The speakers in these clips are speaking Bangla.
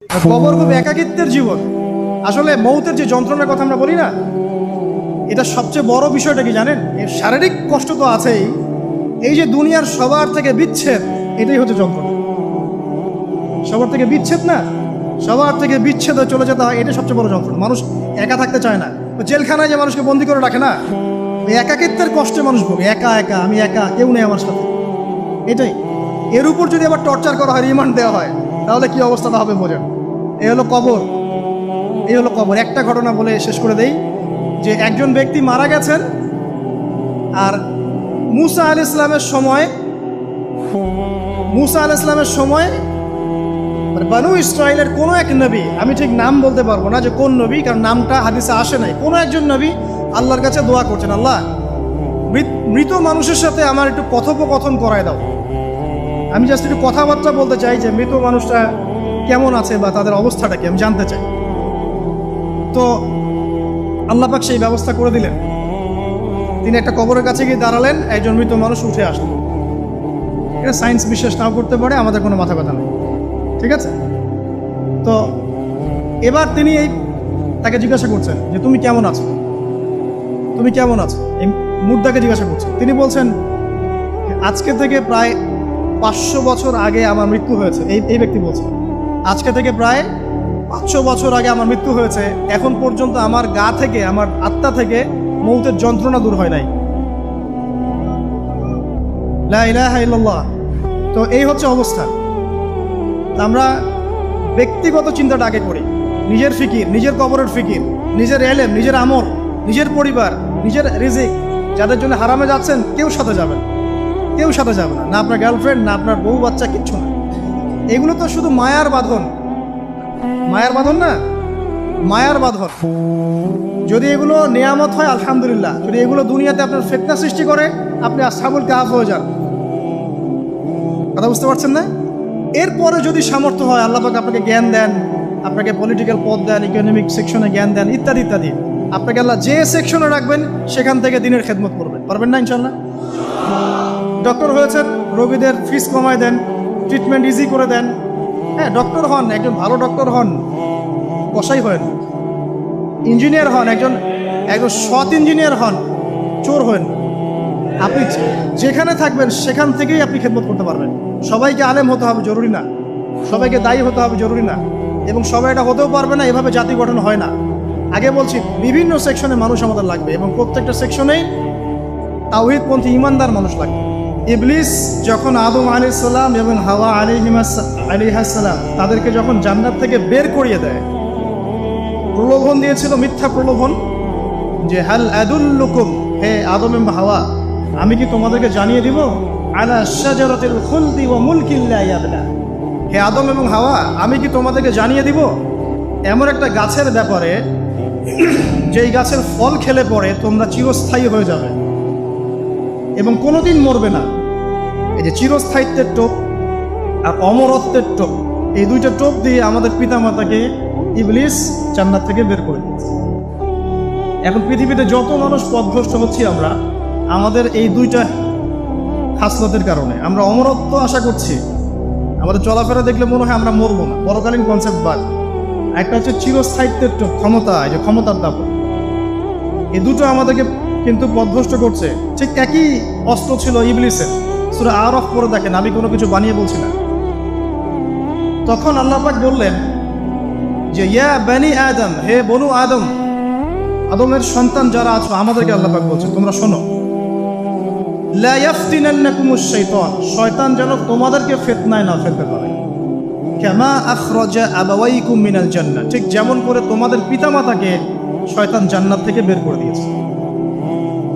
কবর খুব একাকিত্বের জীবন। আসলে মৌতের যে যন্ত্রণার কথা আমরা বলি না, এটা সবচেয়ে বড় বিষয়টা কি জানেন? এর শারীরিক কষ্ট তো আছেই, এই যে দুনিয়ার সবার থেকে বিচ্ছেদ, এটাই হচ্ছে যন্ত্রণা। সবার থেকে বিচ্ছেদ না, সবার থেকে বিচ্ছেদ হয়ে চলে যেতে হয়, এটা সবচেয়ে বড় যন্ত্রণা। মানুষ একা থাকতে চায় না। জেলখানায় যে মানুষকে বন্দি করে রাখে না, ওই একাকিত্বের কষ্টে মানুষ ভোগে। একা একা, আমি একা, কেউ নেই আমার সাথে, এটাই। এর উপর যদি আবার টর্চার করা হয়, রিমান্ড দেওয়া হয়, তাহলে কি অবস্থাটা হবে বোঝেন। এই হলো কবর, এই হলো কবর। একটা ঘটনা বলে শেষ করে দেই, যে একজন ব্যক্তি মারা গেছেন, আর মুসা আলাইহিস সালামের সময় বানু ইসরাইলের কোনো এক নবী, আমি ঠিক নাম বলতে পারবো না যে কোন নবী, কারণ নামটা হাদিসে আসে নাই, কোনো একজন নবী আল্লাহর কাছে দোয়া করছেন, আল্লাহ মৃত মানুষের সাথে আমার একটু কথোপকথন করায় দাও। আমি জাস্ট একটু কথাবার্তা বলতে চাই যে মৃত মানুষটা কেমন আছে বা তাদের অবস্থাটা কি, আমি জানতে চাই। তো আল্লাহ পাক সেই ব্যবস্থা করে দিলেন। তিনি একটা কবরের কাছে গিয়ে দাঁড়ালেন, একজন মৃত মানুষ উঠে আসলেন। এটা সায়েন্স বিশ্বাস নাও করতে পারে, আমাদের কোনো মাথা ব্যথা নেই, ঠিক আছে? তো এবার তিনি তাকে জিজ্ঞাসা করছেন যে তুমি কেমন আছো, তুমি কেমন আছো, এই মুর্দাকে জিজ্ঞাসা করছেন। তিনি বলছেন আজকে থেকে প্রায় 500 বছর আগে আমার মৃত্যু হয়েছে। এই ব্যক্তি বলছে আজকে থেকে প্রায় 500 বছর আগে আমার মৃত্যু হয়েছে, এখন পর্যন্ত আমার গা থেকে, আমার আত্মা থেকে মৌতের যন্ত্রণা দূর হয় নাই। লা ইলাহা ইল্লাল্লাহ। তো এই হচ্ছে অবস্থা। আমরা ব্যক্তিগত চিন্তাটা আগে করি, নিজের ফিকির, নিজের কবরের ফিকির, নিজের এলেম, নিজের আমল, নিজের পরিবার, নিজের রিজিক। যাদের জন্য হারামে যাচ্ছেন, কেউ সাথে যাবেন, কেউ সাথে যাবে না, না আপনার গার্লফ্রেন্ড, না আপনার বউ বাচ্চা, কিচ্ছু না। এগুলো তো শুধু মায়ার বাঁধন, মায়ার বাঁধন না, মায়ার বাঁধন। যদি এগুলো নেয়ামত হয় আলহামদুলিল্লাহ, যদি এগুলো দুনিয়াতে আপনার ফিতনা সৃষ্টি করে, আপনি আসহাবুল কাহফ হয়ে যান। কথা বুঝতে পারছেন না? এরপরে যদি সামর্থ্য হয়, আল্লাহ পাক আপনাকে জ্ঞান দেন, আপনাকে পলিটিক্যাল পদ দেন, ইকোনমিক সেকশনে জ্ঞান দেন, ইত্যাদি ইত্যাদি, আপনাকে আল্লাহ যে সেকশনে রাখবেন সেখান থেকে দিনের খেদমত করবেন, পারবেন না ইনশাল্লাহ? ডক্টর হয়েছেন, রোগীদের ফিস কমায় দেন, ট্রিটমেন্ট ইজি করে দেন। হ্যাঁ, ডক্টর হন, একজন ভালো ডক্টর হন, কসাই হন। ইঞ্জিনিয়ার হন, একজন সৎ ইঞ্জিনিয়ার হন, চোর হন। আপনি যেখানে থাকবেন সেখান থেকেই আপনি খেদমত করতে পারবেন। সবাইকে আলেম হতে হবে জরুরি না, সবাইকে দায়ী হতে হবে জরুরি না, এবং সবাই এটা হতেও পারবে না। এভাবে জাতি গঠন হয় না। আগে বলছি, বিভিন্ন সেকশনে মানুষ আমাদের লাগবে, এবং প্রত্যেকটা সেকশনেই তাওহীদপন্থী ইমানদার মানুষ লাগবে। ইবলিস যখন আদম আলাইহিস সালাম এবং হাওয়া আলাইহিস সালাম তাদেরকে যখন জান্নাত থেকে বের করিয়ে দেয়, প্রলোভন দিয়েছিল, মিথ্যা প্রলোভন, যে হাল আদুল্লুকুম, হে আদম এবং হাওয়া, আমি কি তোমাদেরকে জানিয়ে দিব, আলা শাজারাতিল খুলদি ওয়া মুলকিন লা ইয়াবলা, হে আদম এবং হাওয়া, আমি কি তোমাদেরকে জানিয়ে দিব এমন একটা গাছের ব্যাপারে, যেই গাছের ফল খেলে পরে তোমরা চিরস্থায়ী হয়ে যাবে এবং কোনোদিন মরবে না। এই যে চিরস্থায়িত্বের টোপ আর অমরত্বের টোপ, এই দুইটা টোপ দিয়ে আমাদের পিতামাতাকে ইবলিস জান্নাত থেকে বের করে দিয়েছে। এখন পৃথিবীতে যত মানুষ পথভ্রষ্ট হচ্ছি আমরা, আমাদের এই দুইটা খাসলতের কারণে। আমরা অমরত্ব আশা করছি, আমাদের চলাফেরা দেখলে মনে হয় আমরা মরবো না, পরকালীন কনসেপ্ট বাদ। একটা হচ্ছে চিরস্থায়িত্বের টোপ, ক্ষমতা, এই যে ক্ষমতার দাপট, এই দুটো আমাদেরকে কিন্তু পথভ্রষ্ট করছে। ঠিক একই অস্ত্র ছিল ইবলিসের। সূরা আরাফ পড়ে দেখেন, আমি কোনো কিছু বানিয়ে বলছি না। তখন আল্লাহ পাক বললেন যে ইয়া বানি আদম, হে বনু আদম, আদমের সন্তান যারা আছো, আমাদেরকে আল্লাহ পাক বলছে তোমরা শোনো, লা ইয়াফতিনান্নাকুমুশ শাইতান, শয়তান যেন তোমাদেরকে ফিতনায় না ফেলতে পারে। কামা আখরাজা আবাওয়াইকুম মিনাল জান্নাহ, ঠিক যেমন করে তোমাদের পিতামাতাকে শয়তান জান্নাত থেকে বের করে দিয়েছে।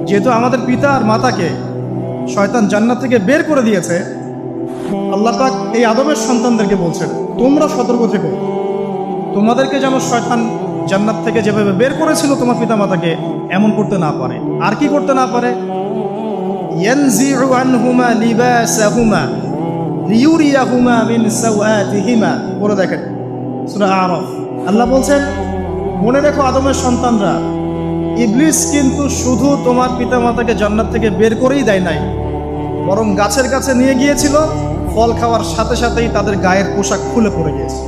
যেহেতু আমাদের পিতা আর মাতাকে শয়তান জান্নাত থেকে বের করে দিয়েছে, আল্লাহ পাক এই আদমের সন্তানদেরকে বলছেন তোমরা সতর্ক থেকো, তোমাদেরকে যেন শয়তান জান্নাত থেকে যেভাবে বের করেছিল তোমার পিতামাতাকে, এমন করতে না পারে। আর কি করতে না পারে? ইয়ানজিউ আনহুমা লিবাসাহুমা লিয়ুরিয়াহুমা মিন সাওআতিহিমা, পড়ে দেখেন সূরা আরাফ। আল্লাহ বলছেন মনে রেখো আদমের সন্তানরা, ইবলিস কিন্তু শুধু তোমার পিতামাতাকে জান্নাত থেকে বের করেই দেয় নাই, বরং গাছের কাছে নিয়ে গিয়েছিল, ফল খাওয়ার সাথে সাথেই তাদের গায়ের পোশাক খুলে পড়ে গিয়েছে।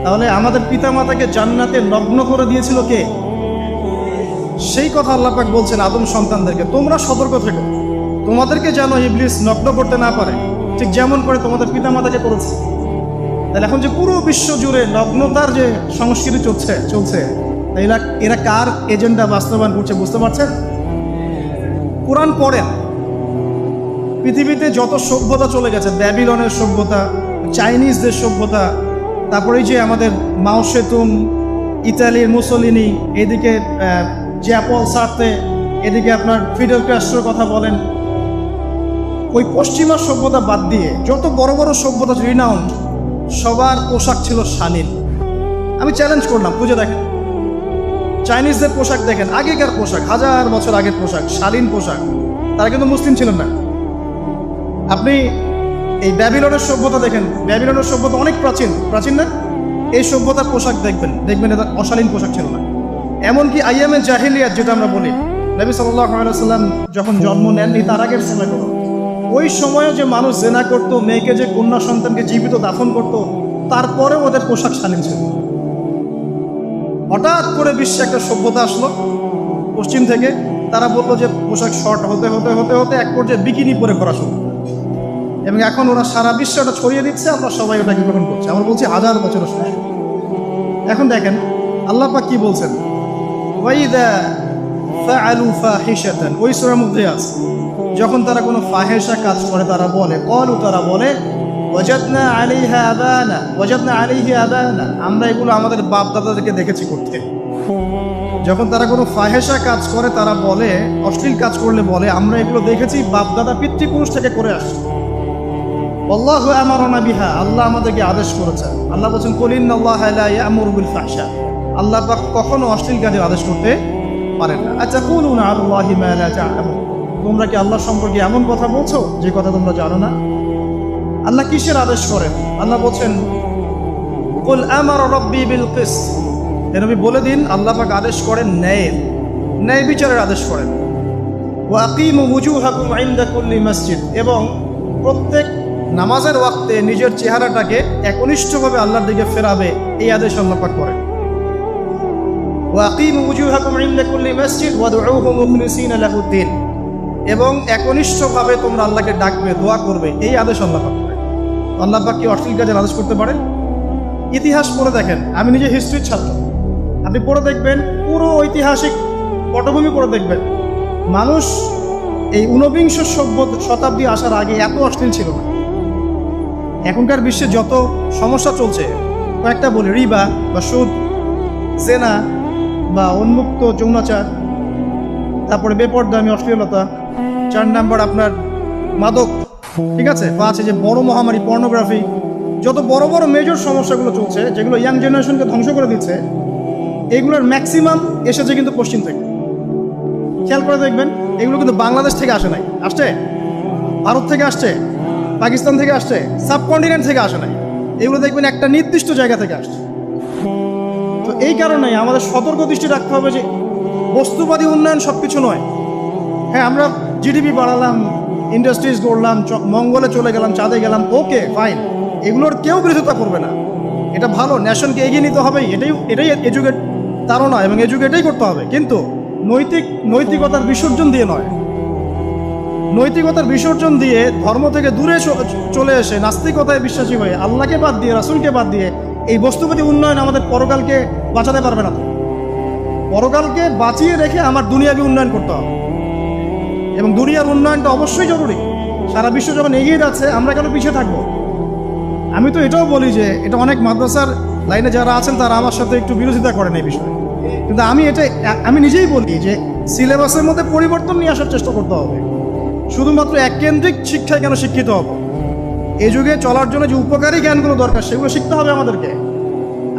তাহলে আমাদের পিতামাতাকে জান্নাতে নগ্ন করে দিয়েছিল কে? সেই কথা আল্লাহ পাক বলছেন আদম সন্তানদেরকে, তোমরা সতর্ক থেকো, তোমাদেরকে যেন ইবলিস নগ্ন করতে না পারে, ঠিক যেমন করে তোমাদের পিতামাতাকে করেছে। তাহলে এখন যে পুরো বিশ্ব জুড়ে নগ্নতার যে সংস্কৃতি চলছে এরা কার এজেন্ডা বাস্তবায়ন করছে বুঝতে পারছেন? কোরআন পড়েন, পৃথিবীতে যত সভ্যতা চলে গেছে, ব্যাবিলনের সভ্যতা, চাইনিজদের সভ্যতা, তারপরে যে আমাদের মাও সেতুং, ইতালির মুসোলিনি, এদিকে জ্যাপল সার্তে, এদিকে আপনার ফিডেল ক্যাস্ট্রোর কথা বলেন, ওই পশ্চিমা সভ্যতা বাদ দিয়ে যত বড় বড় সভ্যতা রিনাউন্ড, সবার পোশাক ছিল শালীন। আমি চ্যালেঞ্জ করলাম, খুঁজে দেখেন, চাইনিজদের পোশাক দেখেন, আগেকার পোশাক, 1000 বছর আগের পোশাক, শালীন পোশাক। তারা কিন্তু মুসলিম ছিলেন না। আপনি এই ব্যাবিলনের সভ্যতা দেখেন, ব্যাবিলনের সভ্যতা অনেক প্রাচীন না? এই সভ্যতার পোশাক দেখবেন এটা অশালীন পোশাক ছিল না। এমনকি আইয়ামে জাহিলিয়াত যেটা আমরা বলি, নবী সাল্লাল্লাহু আলাইহি ওয়াসাল্লাম যখন জন্ম নেননি তার আগের সময় করো, ওই সময়ে যে মানুষ জেনা করতো, মেয়েকে যে কন্যা সন্তানকে জীবিত দাফন করতো, তারপরেও ওদের পোশাক শালীন ছিল। হঠাৎ করে বিশ্বে একটা সভ্যতা আসলো পশ্চিম থেকে, তারা বললো যে পোশাক শর্ট হতে হতে হতে হতে এক পর্যায়ে বিকিনি পরে করা শুরু, এবং এখন ওরা সারা বিশ্বে ওটা ছড়িয়ে দিচ্ছে, আমরা সবাই ওটাকে গ্রহণ করছি। আমরা বলছি 1000 বছরের সময়। এখন দেখেন আল্লাহ পাক কি বলছেন, ওয়াইদা ফাআলু ফাহিশাতান, ওই সূরার মধ্যে আছে, যখন তারা কোনো ফাহেসা কাজ করে তারা বলে, তারা বলে ওয়াজাদনা আলাইহা আবানা, আমরা এগুলো আমাদের বাপ দাদাদেরকে দেখেছি করতে। যখন তারা কোনো ফাহেসা কাজ করে তারা বলে, অশ্লীল কাজ করলে বলে, আমরা এগুলো দেখেছি বাপ দাদা পিতৃপুরুষ থেকে করে আসছি। আল্লাহু আমারানা বিহা, আল্লাহ আমাদেরকে আদেশ করেছে। আল্লাহ বলছেন কুল ইন্নাল্লাহা লা ইয়া'মুরু বিল ফাহশা, আল্লাহ পাক কখনো অশ্লীল কাজের আদেশ করতে পারেন না। আচ্ছা, কুলুনা আলাল্লাহি মা লা তা'লামুন, তোমরা কি আল্লাহ সম্পর্কে এমন কথা বলছো যে কথা তোমরা জানো না? আল্লাহ কিসের আদেশ করেন? আল্লাহ বলছেন কুল আমারা রাব্বি বিল কিসত, নবী বলে দিন আল্লাহ পাক আদেশ করেন ন্যায় বিচারের আদেশ করেন। ওয়া আকিমু ওয়ুজুহাকুম ইনদা কুল্লি মসজিদ, এবং প্রত্যেক নামাজের ওয়াক্তে নিজের চেহারাটাকে একনিষ্ঠভাবে আল্লাহর দিকে ফেরাবে, এই আদেশ আল্লাহ পাক করেন। ওয়া আকিমু ওয়ুজুহাকুম ইনদা কুল্লি মসজিদ ওয়াদউহু মুখলিসিনা লাহুদ্দিন, এবং একনিষ্ঠভাবে তোমরা আল্লাহকে ডাকবে, দোয়া করবে, এই আদেশ আল্লাহ পাক করেন। আল্লাহ পাক কি অশ্লীল কাজের আদেশ করতে পারেন? ইতিহাস পড়ে দেখেন, আমি নিজে হিস্ট্রির ছাত্র, আপনি পড়ে দেখবেন, পুরো ঐতিহাসিক পটভূমি পড়ে দেখবেন, মানুষ এই ঊনবিংশ শতাব্দী আসার আগে এত অশ্লীল ছিল না। এখনকার বিশ্বে যত সমস্যা চলছে, কয়েকটা বলি, রিবা বা সুদ, জেনা বা উন্মুক্ত যৌনাচার, তারপরে বেপরদামি অশ্লীলতা, 4 নাম্বার আপনার মাদক, ঠিক আছে, 5 যে বড় মহামারী পর্নোগ্রাফি, যত বড় বড় মেজর সমস্যাগুলো চলছে যেগুলো ইয়াং জেনারেশনকে ধ্বংস করে দিচ্ছে, এগুলোর ম্যাক্সিমাম এসেছে কিন্তু পশ্চিম থেকে। খেয়াল করে দেখবেন, এগুলো কিন্তু বাংলাদেশ থেকে আসে নাই, আসছে ভারত থেকে আসছে, পাকিস্তান থেকে আসছে, সাবকন্টিনেন্ট থেকে আসে নাই, এগুলো দেখবেন একটা নির্দিষ্ট জায়গা থেকে আসছে। তো এই কারণে আমাদের সতর্ক দৃষ্টি রাখতে হবে যে বস্তুবাদী উন্নয়ন সব কিছু নয়। হ্যাঁ, আমরা জিডিপি বাড়ালাম, ইন্ডাস্ট্রিজ গড়লাম, মঙ্গলে চলে গেলাম, চাঁদে গেলাম, ওকে ফাইন, এগুলোর কেউ বিরোধিতা করবে না, এটা ভালো, নেশনকে এগিয়ে নিতে হবে, এটাই এডুকেট তারা এবং এডুকেটেই করতে হবে, কিন্তু নৈতিকতার বিসর্জন দিয়ে নয়। নৈতিকতার বিসর্জন দিয়ে ধর্ম থেকে দূরে চলে এসে নাস্তিকতায় বিশ্বাসী হয়ে আল্লাহকে বাদ দিয়ে, রাসূলকে বাদ দিয়ে এই বস্তুবাদী উন্নয়ন আমাদের পরকালকে বাঁচাতে পারবে না। পরকালকে বাঁচিয়ে রেখে আমার দুনিয়াবী উন্নয়ন করতে হবে, এবং দুনিয়ার উন্নয়নটা অবশ্যই জরুরি। সারা বিশ্ব যখন এগিয়ে যাচ্ছে, আমরা কেন পিছিয়ে থাকবো? আমি তো এটাও বলি যে এটা অনেক মাদ্রাসার লাইনে যারা আছেন তারা আমার সাথে একটু বিরোধিতা করেন এই বিষয়ে, কিন্তু আমি নিজেই বলি যে সিলেবাসের মধ্যে পরিবর্তন নিয়ে আসার চেষ্টা করতে হবে। শুধুমাত্র এককেন্দ্রিক শিক্ষায় কেন শিক্ষিত হব? এই যুগে চলার জন্য যে উপকারী জ্ঞানগুলো দরকার সেগুলো শিখতে হবে আমাদেরকে।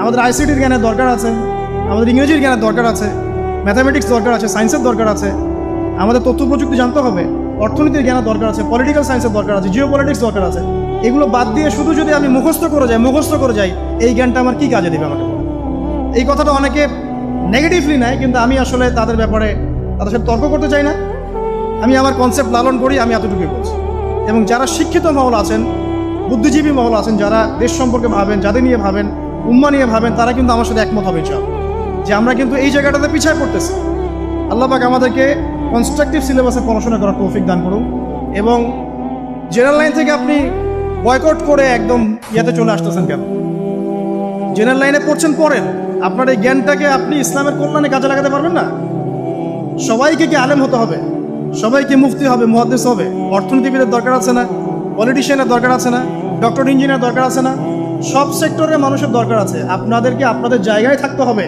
আমাদের আইসিটির জ্ঞানের দরকার আছে, আমাদের ইংরেজির জ্ঞানের দরকার আছে, ম্যাথামেটিক্স দরকার আছে, সায়েন্সের দরকার আছে, আমাদের তথ্য প্রযুক্তি জানতে হবে, অর্থনীতির জ্ঞানের দরকার আছে, পলিটিক্যাল সায়েন্সের দরকার আছে, জিও পলিটিক্স দরকার আছে। এগুলো বাদ দিয়ে শুধু যদি আমি মুখস্থ করে যাই, এই জ্ঞানটা আমার কি কাজে দেবে আমাকে? এই কথাটা অনেকে নেগেটিভলি নেয়, কিন্তু আমি আসলে তাদের ব্যাপারে তাদের সাথে তর্ক করতে চাই না। আমি আমার কনসেপ্ট লালন করি, আমি এতটুকুই বলছি। এবং যারা শিক্ষিত মহল আছেন, বুদ্ধিজীবী মহল আছেন, যারা দেশ সম্পর্কে ভাবেন, যাদের নিয়ে ভাবেন, উম্মাহ নিয়ে ভাবেন, তারা কিন্তু আমার সাথে একমত হবে ইনশাআল্লাহ যে আমরা কিন্তু এই জায়গাটাতে পিছিয়ে পড়তেছি। আল্লাহ পাক আমাদেরকে কনস্ট্রাকটিভ সিলেবাসে পড়াশোনা করার তৌফিক দান করুন, এবং জেনারেল লাইন থেকে আপনি বয়কট করে একদম ইয়াতে চলে আসতেছেন কেন? জেনারেল লাইনে পড়ছেন, পড়েন, আপনার এই জ্ঞানটাকে আপনি ইসলামের কল্যাণে কাজে লাগাতে পারবেন না? সবাইকে কি আলেম হতে হবে? সবাইকে মুফতি হবে, মুহাদ্দিস হবে? অর্থনীতিবিদের দরকার আছে না? পলিটিশিয়ানের দরকার আছে না? ডক্টর ইঞ্জিনিয়ার দরকার আছে না? সব সেক্টরের মানুষের দরকার আছে। আপনাদেরকে আপনাদের জায়গায় থাকতে হবে,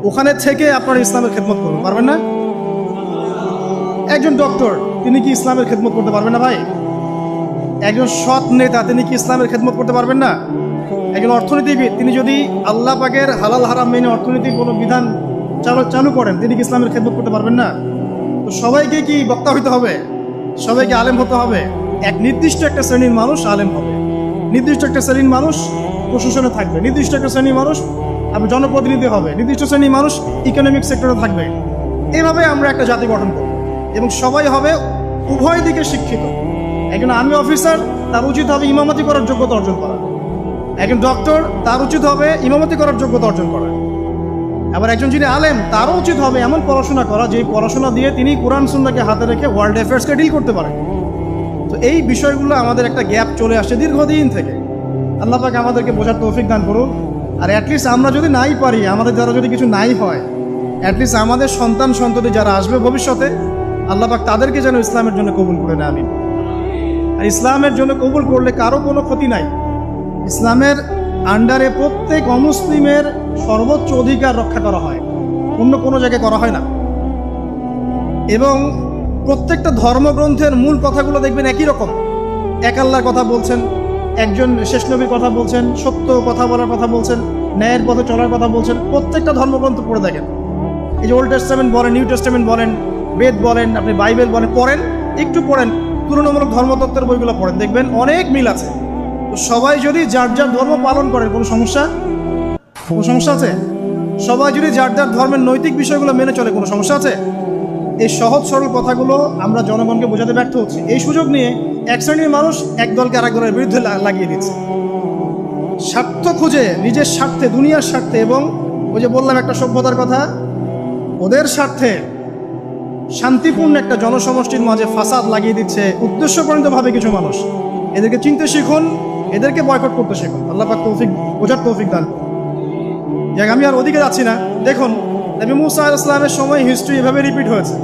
ওখানে থেকে আপনারা ইসলামের খেদমত করুন, পারবেন না? একজন ডক্টর, তিনি কি ইসলামের খেদমত করতে পারবেন না ভাই? একজন সৎ নেতা, তিনি কি ইসলামের খেদমত করতে পারবেন না? একজন অর্থনীতিবিদ, তিনি যদি আল্লাহ পাকের হালাল হারাম মেনে অর্থনীতির কোনো বিধান চালু করেন, তিনি কি ইসলামের খেদমত করতে পারবেন না? তো সবাইকে কি বক্তা হইতে হবে? সবাইকে আলেম হতে হবে? এক নির্দিষ্ট একটা শ্রেণীর মানুষ আলেম হবে, নির্দিষ্ট একটা শ্রেণীর মানুষ প্রশাসনে থাকবে, নির্দিষ্ট একটা শ্রেণীর মানুষ আপনার জনপ্রতিনিধি হবে, নির্দিষ্ট শ্রেণীর মানুষ ইকোনমিক সেক্টরে থাকবে। এইভাবে আমরা একটা জাতি গঠন করব, এবং সবাই হবে উভয় দিকে শিক্ষিত। একজন আর্মি অফিসার, তার উচিত হবে ইমামতি করার যোগ্যতা অর্জন করা। একজন ডক্টর, তার উচিত হবে ইমামতি করার যোগ্যতা অর্জন করা। আবার একজন যিনি আলেম, তারও উচিত হবে এমন পড়াশোনা করা যে পড়াশোনা দিয়ে তিনি কোরআন সুন্নাহকে হাতে রেখে ওয়ার্ল্ড অ্যাফেয়ার্সকে ডিল করতে পারেন। তো এই বিষয়গুলো আমাদের একটা গ্যাপ চলে আসছে দীর্ঘদিন থেকে। আল্লাহ পাক আমাদেরকে বোঝার তৌফিক দান করুন। আর অ্যাটলিস্ট আমরা যদি নাই পারি, আমাদের দ্বারা যদি কিছু নাই হয়, অ্যাটলিস্ট আমাদের সন্তান সন্ততি যারা আসবে ভবিষ্যতে, আল্লাহ পাক তাদেরকে যেন ইসলামের জন্য কবুল করে নেয়, আমিন। আর ইসলামের জন্য কবুল করলে কারো কোনো ক্ষতি নাই। ইসলামের আন্ডারে প্রত্যেক অমুসলিমের সর্বোচ্চ অধিকার রক্ষা করা হয়, অন্য কোনো জায়গায় করা হয় না। এবং প্রত্যেকটা ধর্মগ্রন্থের মূল কথাগুলো দেখবেন একই রকম। এক আল্লাহর কথা বলছেন, একজন শেষ নবীর কথা বলছেন, সত্য কথা বলার কথা বলছেন, ন্যায়ের পথে চলার কথা বলছেন। প্রত্যেকটা ধর্মগ্রন্থ পড়ে দেখেন, এই যে ওল্ড টেস্টামেন্ট বলেন, নিউ টেস্টামেন্ট বলেন, বেদ বলেন, আপনি বাইবেল বলেন, পড়েন, একটু পড়েন, তুলনামূলক ধর্মতত্ত্বের বইগুলো পড়েন, দেখবেন অনেক মিল আছে। তো সবাই যদি যার যার ধর্ম পালন করে, কোনো সমস্যা আছে? সবাই যদি যার যার ধর্মের নৈতিক বিষয়গুলো মেনে চলে, কোনো সমস্যা আছে? এই সহজ সরল কথাগুলো আমরা জনগণকে বোঝাতে ব্যর্থ হচ্ছি। এই সুযোগ নিয়ে এক শ্রেণীর মানুষ এক দলকে আরেক দলের বিরুদ্ধে লাগিয়ে দিচ্ছে, স্বার্থ খুঁজে, নিজের স্বার্থে, দুনিয়ার স্বার্থে, এবং ওই যে বললাম একটা সভ্যতার কথা, ওদের স্বার্থে শান্তিপূর্ণ একটা জনসমষ্টির মাঝে ফাসাদ লাগিয়ে দিচ্ছে উদ্দেশ্যপ্রণীতভাবে কিছু মানুষ। এদেরকে চিনতে শিখুন, এদেরকে বয়কট করতে শিখুন। আল্লাহ পাক তৌফিক, বোঝার তৌফিক দান। যাক, আমি আর ওদিকে যাচ্ছি না। দেখুন, নবী মুসা আলাইহিস সালামের সময় হিস্ট্রি এভাবে রিপিট হয়েছে।